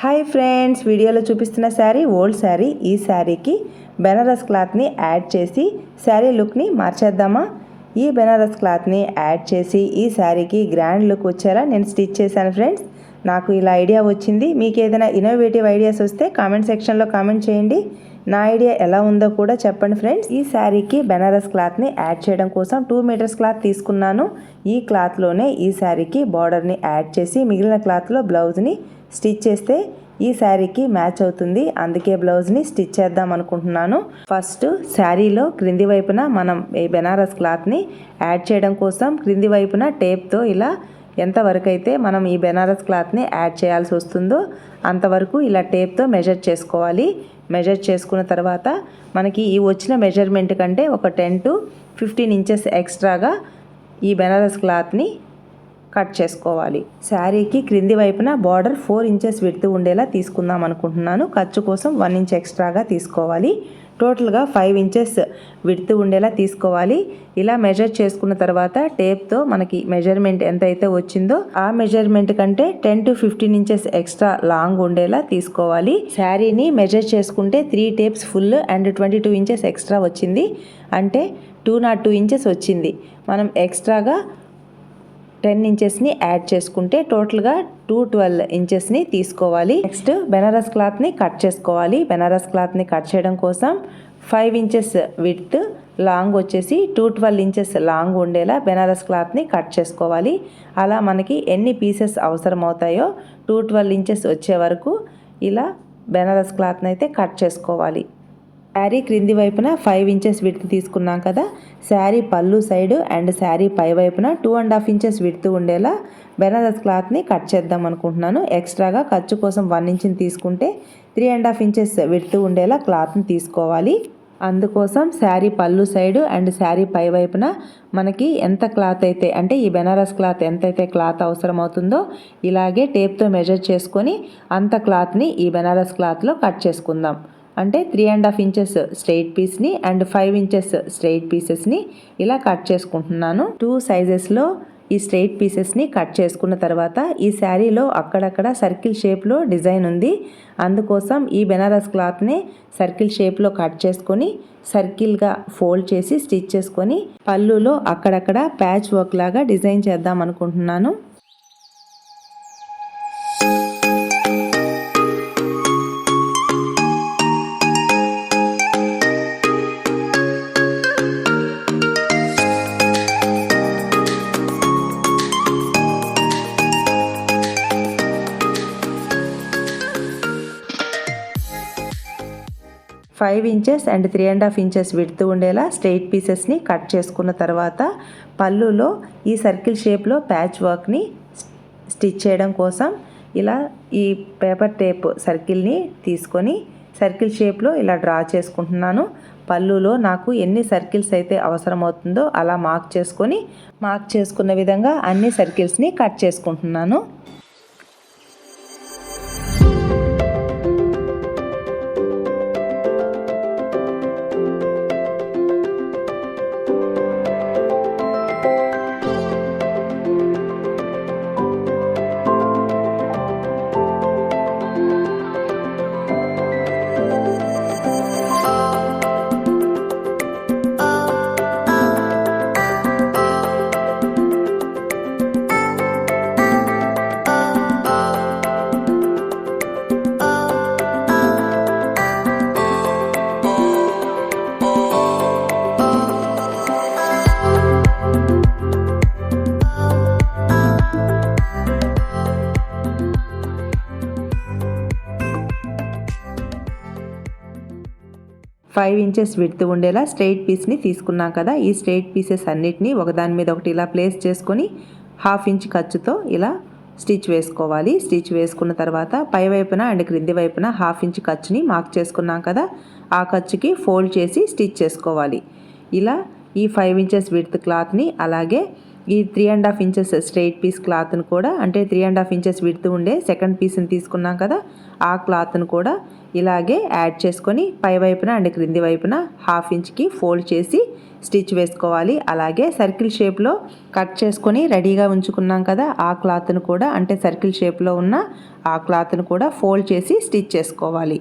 Hi friends, వీడియోలో చూపిస్తున్న sari old sari. ఈ శారీకి బెనారస్ క్లాత్ని యాడ్ చేసి శారీ లుక్ని మార్చేద్దామా? ఈ బెనారస్ క్లాత్ని యాడ్ చేసి ఈ శారీకి గ్రాండ్ లుక్ వచ్చేలా నేను స్టిచ్ చేశాను ఫ్రెండ్స్. నాకు ఇలా ఐడియా వచ్చింది. మీకు ఏదైనా ఇన్నోవేటివ్ ఐడియాస్ వస్తే కామెంట్ సెక్షన్లో కామెంట్ చేయండి. నా ఐడియా ఎలా ఉందో కూడా చెప్పండి ఫ్రెండ్స్. ఈ శారీకి బెనారస్ క్లాత్ని యాడ్ చేయడం కోసం 2 మీటర్స్ క్లాత్ తీసుకున్నాను. ఈ క్లాత్లోనే ఈ శారీకి బార్డర్ని యాడ్ చేసి మిగిలిన క్లాత్లో బ్లౌజ్ని స్టిచ్ చేస్తే ఈ శారీకి మ్యాచ్ అవుతుంది. అందుకే బ్లౌజ్ని స్టిచ్ చేద్దాం అనుకుంటున్నాను. ఫస్ట్ శారీలో క్రింది వైపున మనం ఈ బెనారస్ క్లాత్ని యాడ్ చేయడం కోసం క్రింది వైపున టేప్తో ఇలా ఎంతవరకు అయితే మనం ఈ బెనారస్ క్లాత్ని యాడ్ చేయాల్సి వస్తుందో అంతవరకు ఇలా టేప్తో మెజర్ చేసుకోవాలి. మెజర్ చేసుకున్న తర్వాత మనకి ఈ వచ్చిన మెజర్మెంట్ కంటే ఒక 10 to 15 ఇంచెస్ ఎక్స్ట్రాగా ఈ బెనారస్ క్లాత్ని కట్ చేసుకోవాలి. శారీకి క్రింది వైపున బార్డర్ 4 ఇంచెస్ విడ్త్ ఉండేలా తీసుకుందాం అనుకుంటున్నాను. ఖర్చు కోసం 1 ఇంచ్ ఎక్స్ట్రాగా తీసుకోవాలి. టోటల్గా 5 ఇంచెస్ విడ్త్ ఉండేలా తీసుకోవాలి. ఇలా మెజర్ చేసుకున్న తర్వాత టేప్తో మనకి మెజర్మెంట్ ఎంత అయితే వచ్చిందో ఆ మెజర్మెంట్ కంటే 10 to 15 ఇంచెస్ ఎక్స్ట్రా లాంగ్ ఉండేలా తీసుకోవాలి. శారీని మెజర్ చేసుకుంటే 3 tapes full and 22 inches extra వచ్చింది. అంటే 202 ఇంచెస్ వచ్చింది. మనం ఎక్స్ట్రాగా 10 ఇంచెస్ని యాడ్ చేసుకుంటే టోటల్గా 212 ఇంచెస్ని తీసుకోవాలి. నెక్స్ట్ బెనారస్ క్లాత్ని కట్ చేసుకోవాలి. బెనారస్ క్లాత్ని కట్ చేయడం కోసం 5 ఇంచెస్ విడ్త్, లాంగ్ వచ్చేసి 212 ఇంచెస్ లాంగ్ ఉండేలా బెనారస్ క్లాత్ని కట్ చేసుకోవాలి. అలా మనకి ఎన్ని పీసెస్ అవసరం అవుతాయో 212 ఇంచెస్ వచ్చే వరకు ఇలా బెనారస్ క్లాత్ని అయితే కట్ చేసుకోవాలి. శారీ క్రింది వైపున 5 ఇంచెస్ విడ్త్ తీసుకున్నాం కదా, శారీ పళ్ళు సైడ్ అండ్ శారీ పై వైపున 2.5 ఇంచెస్ విడ్త్ ఉండేలా బెనారస్ క్లాత్ని కట్ చేద్దాం అనుకుంటున్నాను. ఎక్స్ట్రాగా ఖర్చు కోసం 1 ఇంచ్ని తీసుకుంటే 3.5 ఇంచెస్ విడ్త్ ఉండేలా క్లాత్ని తీసుకోవాలి. అందుకోసం శారీ పళ్ళు సైడ్ అండ్ శారీ పై వైపున మనకి ఎంత క్లాత్ అయితే అంటే ఈ బెనారస్ క్లాత్ ఎంతైతే క్లాత్ అవసరం అవుతుందో ఇలాగే టేప్తో మెజర్ చేసుకొని అంత క్లాత్ని ఈ బెనారస్ క్లాత్లో కట్ చేసుకుందాం. అంటే 3.5 ఇంచెస్ స్ట్రెయిట్ పీస్ని అండ్ 5 ఇంచెస్ స్ట్రెయిట్ పీసెస్ని ఇలా కట్ చేసుకుంటున్నాను. 2 సైజెస్లో ఈ స్ట్రెయిట్ పీసెస్ని కట్ చేసుకున్న తర్వాత ఈ శారీలో అక్కడక్కడ సర్కిల్ షేప్లో డిజైన్ ఉంది. అందుకోసం ఈ బెనారస్ క్లాత్ని సర్కిల్ షేప్లో కట్ చేసుకొని సర్కిల్గా ఫోల్డ్ చేసి స్టిచ్ చేసుకొని పళ్ళులో అక్కడక్కడ ప్యాచ్ వర్క్ లాగా డిజైన్ చేద్దాం అనుకుంటున్నాను. Five inches and 3.5 inches width ఉండేలా స్ట్రెయిట్ పీసెస్ని కట్ చేసుకున్న తర్వాత పళ్ళులో ఈ సర్కిల్ షేప్లో ప్యాచ్ వర్క్ని స్టిచ్ చేయడం కోసం ఇలా ఈ పేపర్ టేప్ సర్కిల్ని తీసుకొని సర్కిల్ షేప్లో ఇలా డ్రా చేసుకుంటున్నాను. పళ్ళులో నాకు ఎన్ని సర్కిల్స్ అయితే అవసరమవుతుందో అలా మార్క్ చేసుకున్న విధంగా అన్ని సర్కిల్స్ని కట్ చేసుకుంటున్నాను. ఫైవ్ ఇంచెస్ విడ్త్ ఉండేలా స్ట్రెయిట్ పీస్ని తీసుకున్నాం కదా, ఈ స్ట్రెయిట్ పీసెస్ అన్నిటినీ ఒకదాని మీద ఒకటి ఇలా ప్లేస్ చేసుకొని 1/2 ఇంచ్ ఖర్చుతో ఇలా స్టిచ్ వేసుకోవాలి. స్టిచ్ వేసుకున్న తర్వాత పై వైపున అండ్ క్రింది వైపున 1/2 ఇంచ్ ఖర్చుని మార్క్ చేసుకున్నాం కదా, ఆ ఖర్చుకి ఫోల్డ్ చేసి స్టిచ్ చేసుకోవాలి. ఇలా ఈ 5 ఇంచెస్ విడ్త్ క్లాత్ని అలాగే ఈ 3.5 ఇంచెస్ స్ట్రైట్ పీస్ క్లాత్ను కూడా అంటే 3.5 ఇంచెస్ విడ్త్ ఉండే సెకండ్ పీస్ని తీసుకున్నాం కదా, ఆ క్లాత్ను కూడా ఇలాగే యాడ్ చేసుకొని పై వైపున అండ్ క్రింది వైపున 1/2 ఇంచ్కి ఫోల్డ్ చేసి స్టిచ్ వేసుకోవాలి. అలాగే సర్కిల్ షేప్లో కట్ చేసుకొని రెడీగా ఉంచుకున్నాం కదా, ఆ క్లాత్ను కూడా అంటే సర్కిల్ షేప్లో ఉన్న ఆ క్లాత్ను కూడా ఫోల్డ్ చేసి స్టిచ్ చేసుకోవాలి.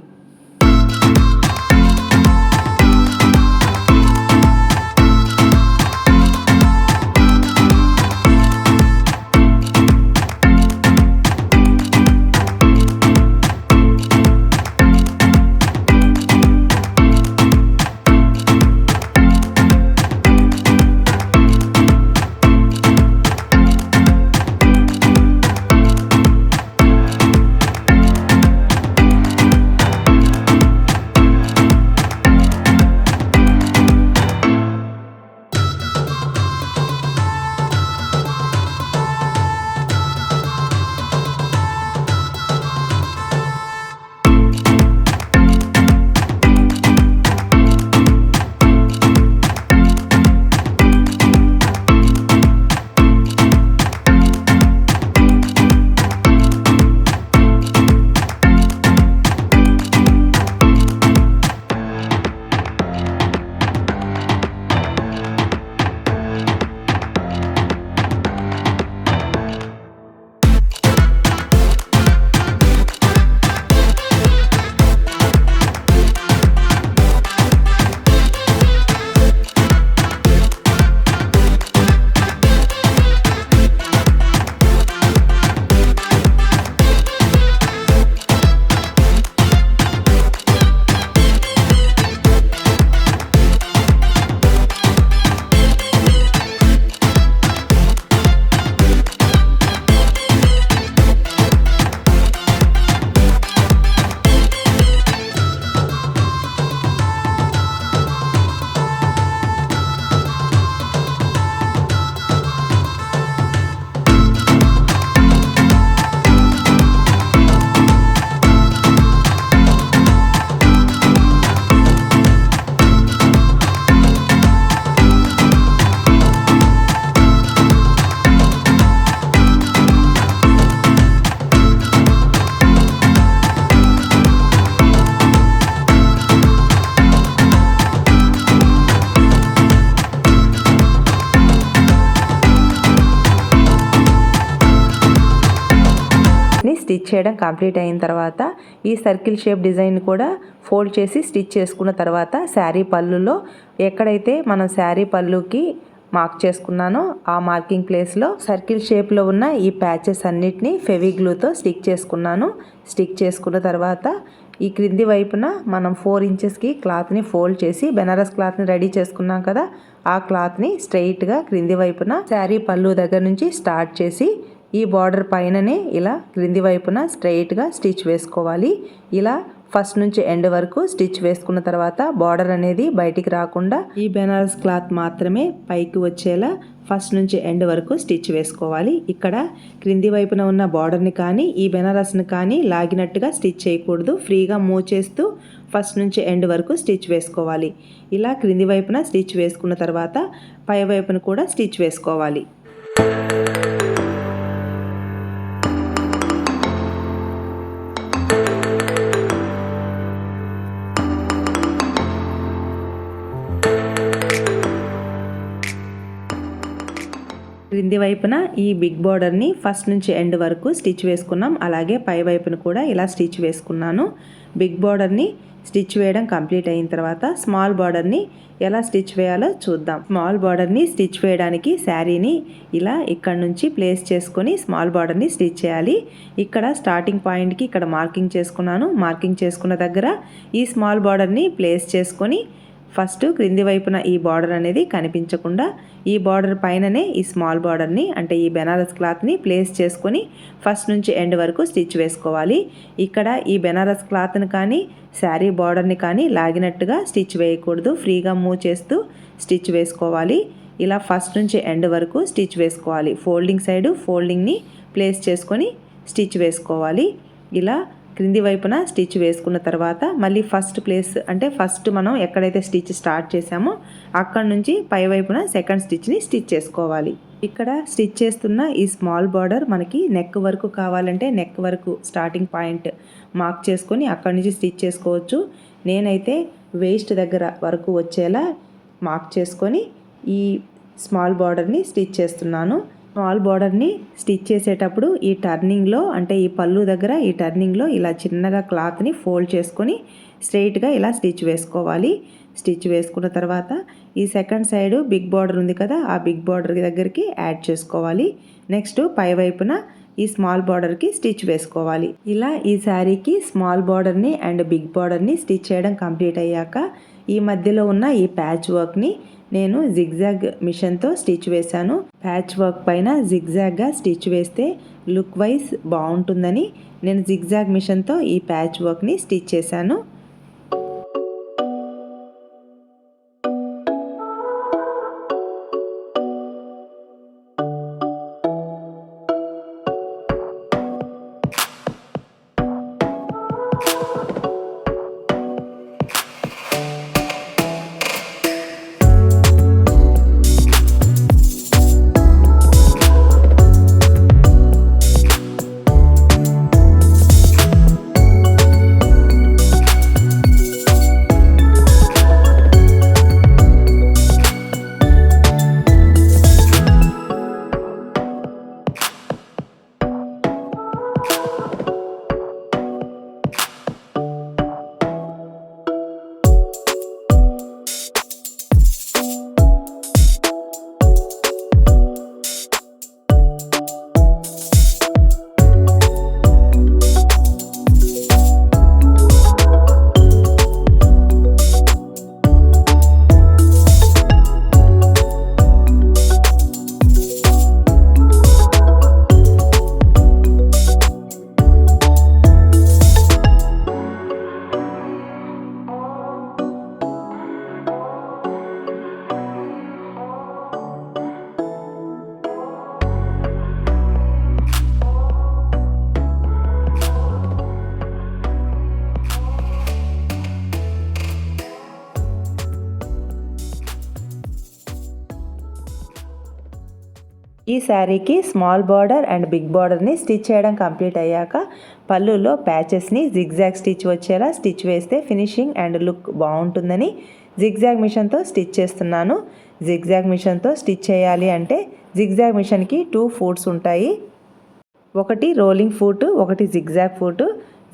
స్టిచ్ చేయడం కంప్లీట్ అయిన తర్వాత ఈ సర్కిల్ షేప్ డిజైన్ కూడా ఫోల్డ్ చేసి స్టిచ్ చేసుకున్న తర్వాత శారీ పళ్ళులో ఎక్కడైతే మనం శారీ పళ్ళుకి మార్క్ చేసుకున్నానో ఆ మార్కింగ్ ప్లేస్లో సర్కిల్ షేప్లో ఉన్న ఈ ప్యాచెస్ అన్నిటినీ ఫెవిగ్లూతో స్టిక్ చేసుకున్నాను. స్టిక్ చేసుకున్న తర్వాత ఈ క్రింది వైపున మనం 4 ఇంచెస్కి క్లాత్ని ఫోల్డ్ చేసి బెనారస్ క్లాత్ని రెడీ చేసుకున్నాం కదా, ఆ క్లాత్ని స్ట్రైట్గా క్రింది వైపున శారీ పళ్ళు దగ్గర నుంచి స్టార్ట్ చేసి ఈ బార్డర్ పైననే ఇలా క్రింది వైపున స్ట్రైట్గా స్టిచ్ వేసుకోవాలి. ఇలా ఫస్ట్ నుంచి ఎండ్ వరకు స్టిచ్ వేసుకున్న తర్వాత బార్డర్ అనేది బయటికి రాకుండా ఈ బెనారస్ క్లాత్ మాత్రమే పైకి వచ్చేలా ఫస్ట్ నుంచి ఎండ్ వరకు స్టిచ్ వేసుకోవాలి. ఇక్కడ క్రింది వైపున ఉన్న బార్డర్ని కానీ ఈ బెనారస్ని కానీ లాగినట్టుగా స్టిచ్ చేయకూడదు. ఫ్రీగా మూవ్ చేస్తూ ఫస్ట్ నుంచి ఎండ్ వరకు స్టిచ్ వేసుకోవాలి. ఇలా క్రింది వైపున స్టిచ్ వేసుకున్న తర్వాత పై వైపున కూడా స్టిచ్ వేసుకోవాలి. క్రింది వైపున ఈ బిగ్ బార్డర్ని ఫస్ట్ నుంచి ఎండ్ వరకు స్టిచ్ వేసుకున్నాం. అలాగే పై వైపున కూడా ఇలా స్టిచ్ వేసుకున్నాను. బిగ్ బార్డర్ని స్టిచ్ వేయడం కంప్లీట్ అయిన తర్వాత స్మాల్ బార్డర్ని ఎలా స్టిచ్ వేయాలో చూద్దాం. స్మాల్ బార్డర్ని స్టిచ్ వేయడానికి శారీని ఇలా ఇక్కడ నుంచి ప్లేస్ చేసుకొని స్మాల్ బార్డర్ని స్టిచ్ చేయాలి. ఇక్కడ స్టార్టింగ్ పాయింట్కి ఇక్కడ మార్కింగ్ చేసుకున్నాను. మార్కింగ్ చేసుకున్న దగ్గర ఈ స్మాల్ బార్డర్ని ప్లేస్ చేసుకొని ఫస్ట్ క్రింది వైపున ఈ బార్డర్ అనేది కనిపించకుండా ఈ బార్డర్ పైననే ఈ స్మాల్ బార్డర్ని అంటే ఈ బెనారస్ క్లాత్ని ప్లేస్ చేసుకొని ఫస్ట్ నుంచి ఎండ్ వరకు స్టిచ్ వేసుకోవాలి. ఇక్కడ ఈ బెనారస్ క్లాత్ని కానీ శారీ బార్డర్ని కానీ లాగినట్టుగా స్టిచ్ వేయకూడదు. ఫ్రీగా మూవ్ చేస్తూ స్టిచ్ వేసుకోవాలి. ఇలా ఫస్ట్ నుంచి ఎండ్ వరకు స్టిచ్ వేసుకోవాలి. ఫోల్డింగ్ సైడ్ ఫోల్డింగ్ని ప్లేస్ చేసుకొని స్టిచ్ వేసుకోవాలి. ఇలా క్రింది వైపున స్టిచ్ వేసుకున్న తర్వాత మళ్ళీ ఫస్ట్ ప్లేస్ అంటే ఫస్ట్ మనం ఎక్కడైతే స్టిచ్ స్టార్ట్ చేసామో అక్కడ నుంచి పై వైపున సెకండ్ స్టిచ్ని స్టిచ్ చేసుకోవాలి. ఇక్కడ స్టిచ్ చేస్తున్న ఈ స్మాల్ బార్డర్ మనకి నెక్ వరకు కావాలంటే నెక్ వరకు స్టార్టింగ్ పాయింట్ మార్క్ చేసుకొని అక్కడి నుంచి స్టిచ్ చేసుకోవచ్చు. నేనైతే వేస్ట్ దగ్గర వరకు వచ్చేలా మార్క్ చేసుకొని ఈ స్మాల్ బార్డర్ని స్టిచ్ చేస్తున్నాను. స్మాల్ బార్డర్ని స్టిచ్ చేసేటప్పుడు ఈ టర్నింగ్లో అంటే ఈ పళ్ళు దగ్గర ఈ టర్నింగ్లో ఇలా చిన్నగా క్లాత్ని ఫోల్డ్ చేసుకొని స్ట్రెయిట్గా ఇలా స్టిచ్ వేసుకోవాలి. స్టిచ్ వేసుకున్న తర్వాత ఈ సెకండ్ సైడ్ బిగ్ బార్డర్ ఉంది కదా, ఆ బిగ్ బార్డర్ దగ్గరికి యాడ్ చేసుకోవాలి. నెక్స్ట్ పై వైపున ఈ స్మాల్ బార్డర్కి స్టిచ్ వేసుకోవాలి. ఇలా ఈ శారీకి స్మాల్ బార్డర్ని అండ్ బిగ్ బార్డర్ని స్టిచ్ చేయడం కంప్లీట్ అయ్యాక ఈ మధ్యలో ఉన్న ఈ ప్యాచ్ వర్క్ని నేను జిగ్జాగ్ మిషన్తో స్టిచ్ వేశాను. ప్యాచ్ వర్క్ పైన జిగ్జాగ్గా స్టిచ్ వేస్తే లుక్ వైజ్ బాగుంటుందని నేను జిగ్జాగ్ మిషన్తో ఈ ప్యాచ్ వర్క్ని స్టిచ్ చేశాను. ఈ శారీకి స్మాల్ బార్డర్ అండ్ బిగ్ బార్డర్ని స్టిచ్ చేయడం కంప్లీట్ అయ్యాక పళ్ళులో ప్యాచెస్ని జిగ్జాగ్ స్టిచ్ వచ్చేలా స్టిచ్ వేస్తే ఫినిషింగ్ అండ్ లుక్ బాగుంటుందని జిగ్జాగ్ మిషన్తో స్టిచ్ చేస్తున్నాను. జిగ్జాగ్ మిషన్తో స్టిచ్ చేయాలి అంటే జిగ్జాగ్ మిషన్కి 2 ఫూట్స్ ఉంటాయి. ఒకటి రోలింగ్ ఫూట్, ఒకటి జిగ్జాగ్ ఫూట్.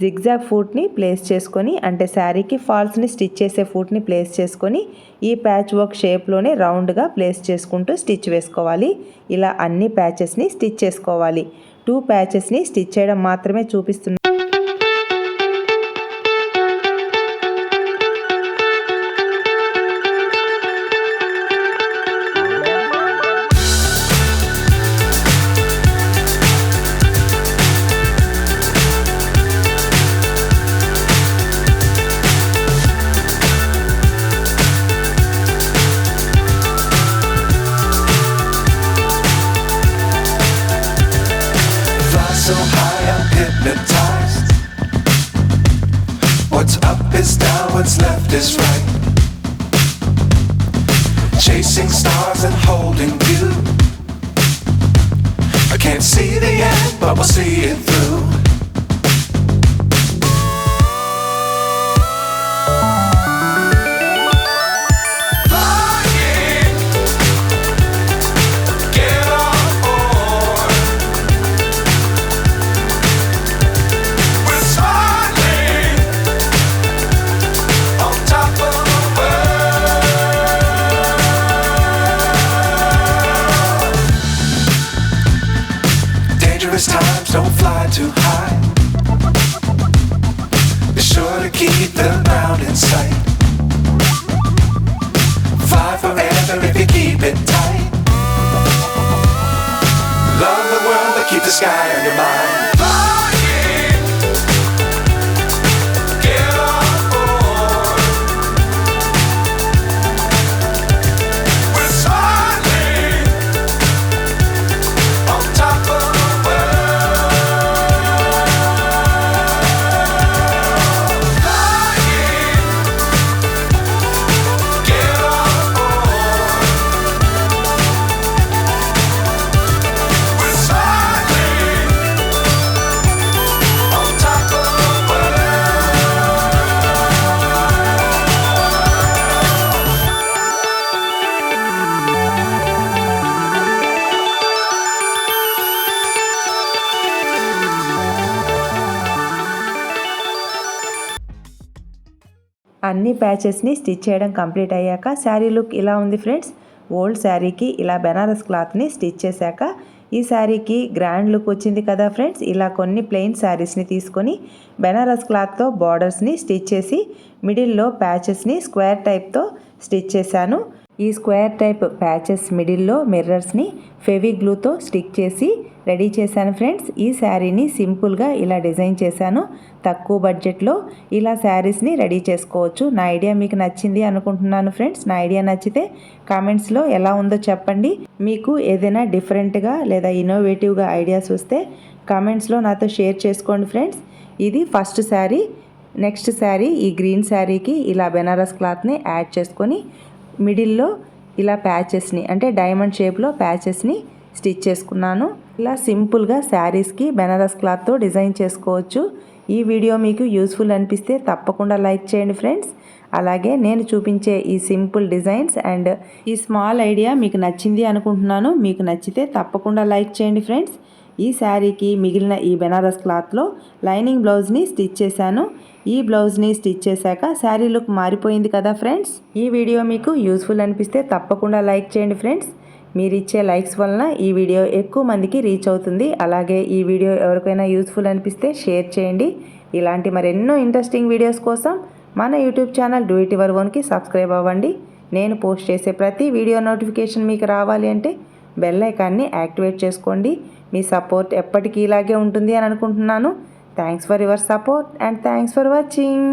జిగ్జాగ్ ఫూట్ని ప్లేస్ చేసుకొని అంటే శారీకి ఫాల్స్ని స్టిచ్ చేసే ఫూట్ని ప్లేస్ చేసుకొని ఈ ప్యాచ్ వర్క్ షేప్లోనే రౌండ్గా ప్లేస్ చేసుకుంటూ స్టిచ్ వేసుకోవాలి. ఇలా అన్ని ప్యాచెస్ని స్టిచ్ చేసుకోవాలి. 2 ప్యాచెస్ని స్టిచ్ చేయడం మాత్రమే చూపిస్తున్నాను. So high I'm hypnotized. What's up is down, what's left is right. Chasing stars and holding you. I can't see the end, but we'll see it through. Times don't fly too high. Be sure to keep the ground in sight. Fly forever if you keep it tight. Love the world but keep the sky on your mind. అన్ని ప్యాచెస్ని stitch చేయడం complete అయ్యాక sari look ఇలా ఉంది friends. Old శారీకి ఇలా బెనారస్ క్లాత్ని stitch చేశాక ఈ శారీకి గ్రాండ్ లుక్ వచ్చింది కదా ఫ్రెండ్స్. ఇలా కొన్ని ప్లెయిన్ శారీస్ని తీసుకొని బెనారస్ క్లాత్తో బార్డర్స్ని స్టిచ్ చేసి మిడిల్లో ప్యాచెస్ని స్క్వేర్ టైప్తో స్టిచ్ చేశాను. ఈ స్క్వేర్ టైప్ ప్యాచెస్ మిడిల్లో మిర్రర్స్ని ఫెవిగ్లూతో స్టిక్ చేసి రెడీ చేశాను ఫ్రెండ్స్. ఈ శారీని సింపుల్గా ఇలా డిజైన్ చేశాను. తక్కువ బడ్జెట్లో ఇలా శారీస్ని రెడీ చేసుకోవచ్చు. నా ఐడియా మీకు నచ్చింది అనుకుంటున్నాను ఫ్రెండ్స్. నా ఐడియా నచ్చితే కామెంట్స్లో ఎలా ఉందో చెప్పండి. మీకు ఏదైనా డిఫరెంట్గా లేదా ఇన్నోవేటివ్గా ఐడియాస్ వస్తే కామెంట్స్లో నాతో షేర్ చేసుకోండి ఫ్రెండ్స్. ఇది ఫస్ట్ శారీ. నెక్స్ట్ శారీ ఈ గ్రీన్ శారీకి ఇలా బెనారస్ క్లాత్ని యాడ్ చేసుకొని మిడిల్లో ఇలా ప్యాచెస్ని అంటే డైమండ్ షేప్లో ప్యాచెస్ని స్టిచ్ చేసుకున్నాను. ఇలా సింపుల్గా శారీస్కి బెనారస్ క్లాత్తో డిజైన్ చేసుకోవచ్చు. ఈ వీడియో మీకు యూస్ఫుల్ అనిపిస్తే తప్పకుండా లైక్ చేయండి ఫ్రెండ్స్. అలాగే నేను చూపించే ఈ సింపుల్ డిజైన్స్ అండ్ ఈ స్మాల్ ఐడియా మీకు నచ్చింది అనుకుంటున్నాను. మీకు నచ్చితే తప్పకుండా లైక్ చేయండి ఫ్రెండ్స్. ఈ శారీకి మిగిలిన ఈ బెనారస్ క్లాత్లో లైనింగ్ బ్లౌజ్ని స్టిచ్ చేశాను. ఈ బ్లౌజ్ని స్టిచ్ చేశాక శారీ లుక్ మారిపోయింది కదా ఫ్రెండ్స్. ఈ వీడియో మీకు యూస్ఫుల్ అనిపిస్తే తప్పకుండా లైక్ చేయండి ఫ్రెండ్స్. మీరు ఇచ్చే లైక్స్ వలన ఈ వీడియో ఎక్కువ మందికి రీచ్ అవుతుంది. అలాగే ఈ వీడియో ఎవరికైనా యూస్ఫుల్ అనిపిస్తే షేర్ చేయండి. ఇలాంటి మరెన్నో ఇంట్రెస్టింగ్ వీడియోస్ కోసం మన YouTube channel do it your ఓన్కి సబ్స్క్రైబ్ అవ్వండి. నేను పోస్ట్ చేసే ప్రతి వీడియో నోటిఫికేషన్ మీకు రావాలి అంటే బెల్ ఐకాన్ని యాక్టివేట్ చేసుకోండి. మీ సపోర్ట్ ఎప్పటికీ ఇలాగే ఉంటుంది అని అనుకుంటున్నాను. Thanks for your support and thanks for watching.